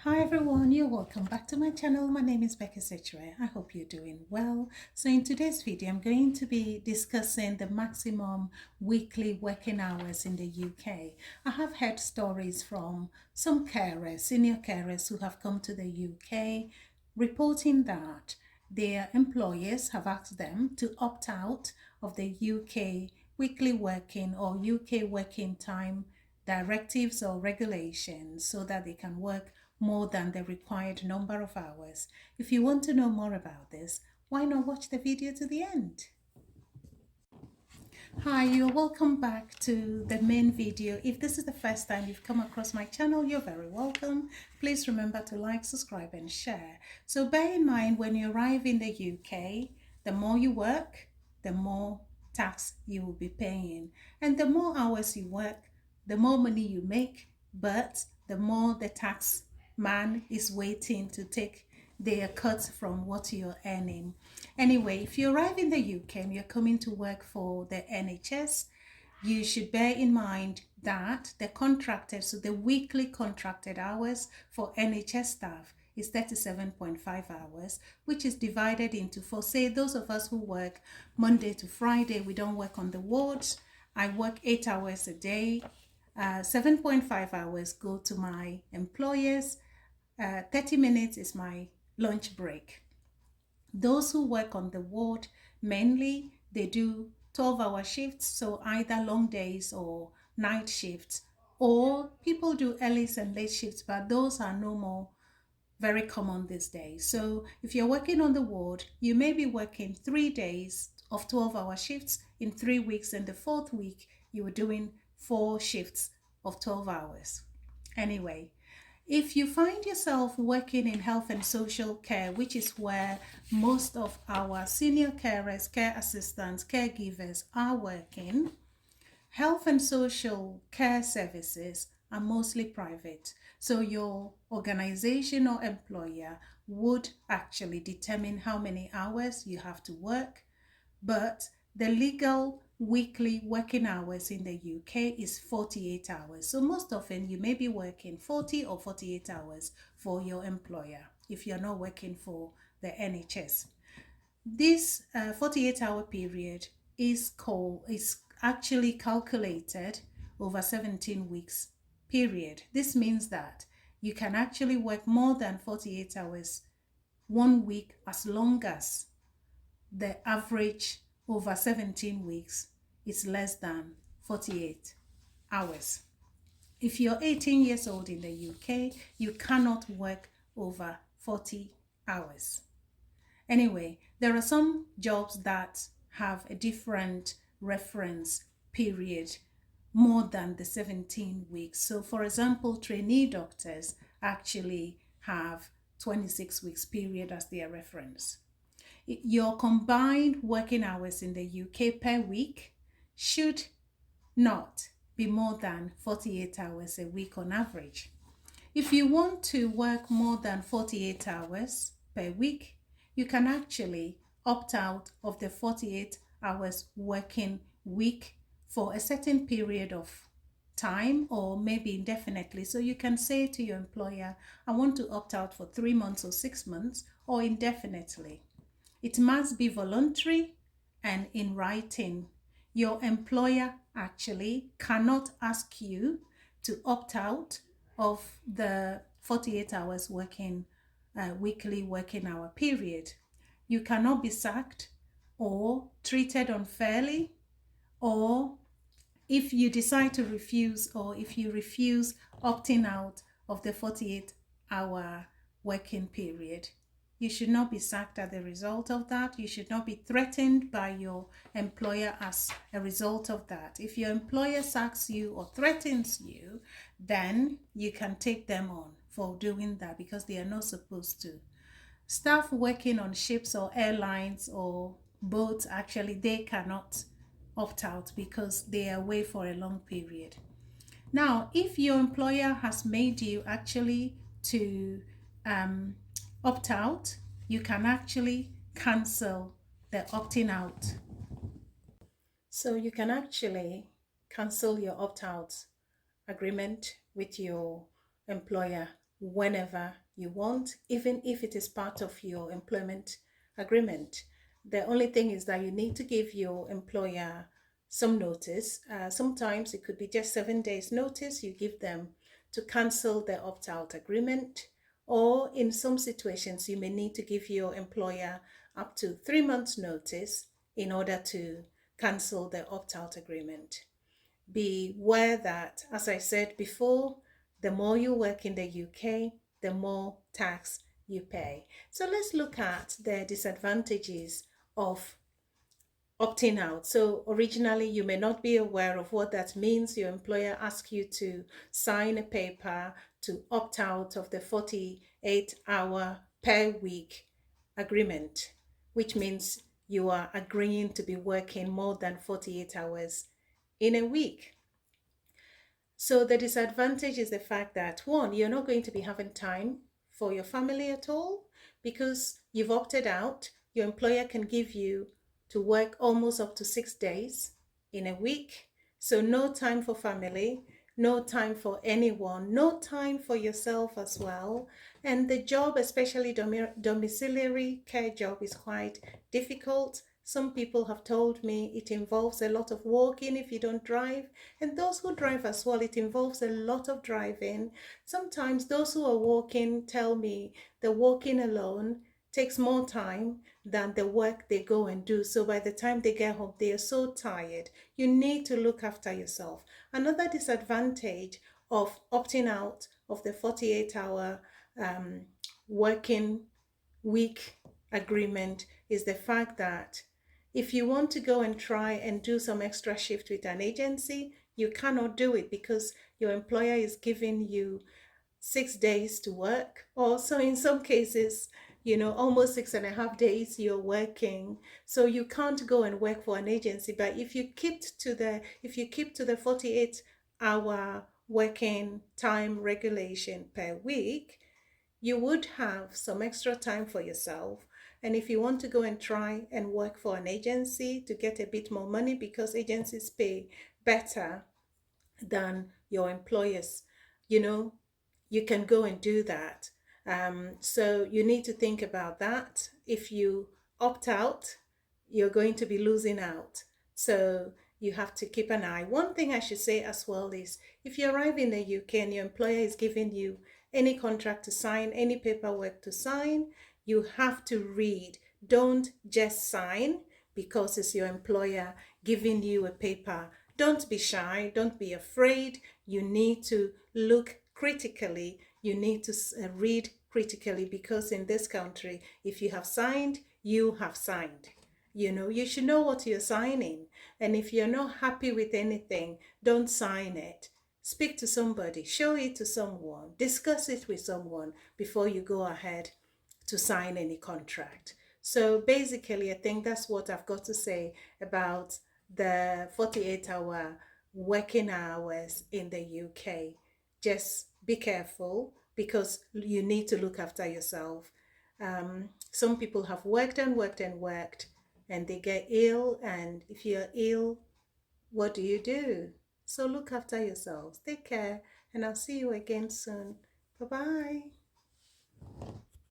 Hi everyone, you're welcome back to my channel. My name is Becky Setre. I hope you're doing well. So in today's video, I'm going to be discussing the maximum weekly working hours in the UK. I have heard stories from some carers, senior carers who have come to the UK reporting that their employers have asked them to opt out of the UK weekly working or UK working time directives or regulations so that they can work more than the required number of hours. If you want to know more about this, why not watch the video to the end? Hi, you're welcome back to the main video. If this is the first time you've come across my channel, you're very welcome. Please remember to like, subscribe and share. So bear in mind, when you arrive in the UK, the more you work, the more tax you will be paying. And the more hours you work, the more money you make, but the more the tax man is waiting to take their cuts from what you're earning. Anyway, if you arrive in the UK and you're coming to work for the NHS, you should bear in mind that so the weekly contracted hours for NHS staff is 37.5 hours, which is divided into, for say those of us who work Monday to Friday, we don't work on the wards. I work 8 hours a day. 7.5 hours go to my employers. 30 minutes is my lunch break. Those who work on the ward, mainly they do 12-hour shifts, so either long days or night shifts, or people do early and late shifts, but those are no more very common these days. So if you're working on the ward, you may be working 3 days of 12-hour shifts in 3 weeks, and the fourth week you were doing 4 shifts of 12 hours. Anyway, if you find yourself working in health and social care, which is where most of our senior carers, care assistants, caregivers are working, health and social care services are mostly private. So your organization or employer would actually determine how many hours you have to work, but the legal weekly working hours in the UK is 48 hours. So most often you may be working 40 or 48 hours for your employer if you're not working for the NHS. This 48-hour period is actually calculated over 17 weeks period. This means that you can actually work more than 48 hours 1 week as long as the average over 17 weeks is less than 48 hours. If you're 18 years old in the UK, you cannot work over 40 hours. Anyway, there are some jobs that have a different reference period more than the 17 weeks. So for example, trainee doctors actually have 26 weeks period as their reference. Your combined working hours in the UK per week should not be more than 48 hours a week on average. If you want to work more than 48 hours per week, you can actually opt out of the 48 hours working week for a certain period of time, or maybe indefinitely. So you can say to your employer, I want to opt out for 3 months or 6 months, or indefinitely. It must be voluntary and in writing. Your employer actually cannot ask you to opt out of the 48 hours working weekly working hour period. You cannot be sacked or treated unfairly, or if you decide to refuse, or if you refuse opting out of the 48-hour working period, you should not be sacked as a result of that. You should not be threatened by your employer as a result of that. If your employer sacks you or threatens you, then you can take them on for doing that, because they are not supposed to. Staff working on ships or airlines or boats, actually, they cannot opt out because they are away for a long period. Now, if your employer has made you actually to opt out, you can actually cancel the opting out. So you can actually cancel your opt out agreement with your employer whenever you want, even if it is part of your employment agreement. The only thing is that you need to give your employer some notice. Sometimes it could be just 7 days notice you give them to cancel the opt-out agreement, or in some situations you may need to give your employer up to 3 months notice in order to cancel the opt-out agreement. Beware that, as I said before, the more you work in the UK, the more tax you pay. So let's look at the disadvantages of opting out. So originally you may not be aware of what that means. Your employer asks you to sign a paper to opt out of the 48-hour per week agreement, which means you are agreeing to be working more than 48 hours in a week. So the disadvantage is the fact that, one, you're not going to be having time for your family at all because you've opted out. Your employer can give you to work almost up to 6 days in a week. So no time for family, no time for anyone, no time for yourself as well. And the job, especially domiciliary care job, is quite difficult. Some people have told me it involves a lot of walking if you don't drive. And those who drive as well, it involves a lot of driving. Sometimes those who are walking tell me the walking alone takes more time than the work they go and do. So by the time they get home, they are so tired. You need to look after yourself. Another disadvantage of opting out of the 48-hour working week agreement is the fact that if you want to go and try and do some extra shift with an agency, you cannot do it because your employer is giving you 6 days to work. Also, in some cases, almost 6.5 days you're working. So you can't go and work for an agency. But if you keep to the 48-hour working time regulation per week, you would have some extra time for yourself. And if you want to go and try and work for an agency to get a bit more money, because agencies pay better than your employers, you know, you can go and do that. So you need to think about that. If you opt out, you're going to be losing out. So you have to keep an eye. One thing I should say as well is if you arrive in the UK and your employer is giving you any contract to sign, any paperwork to sign, you have to read. Don't just sign because it's your employer giving you a paper. Don't be shy. Don't be afraid. You need to look critically. You need to read critically because in this country, if you have signed, you have signed. You should know what you're signing. And if you're not happy with anything, don't sign it. Speak to somebody, show it to someone, discuss it with someone before you go ahead to sign any contract. So basically, I think that's what I've got to say about the 48-hour working hours in the UK. Just be careful because you need to look after yourself. Some people have worked and worked and worked and they get ill. And if you're ill, what do you do? So look after yourselves. Take care, and I'll see you again soon. Bye bye.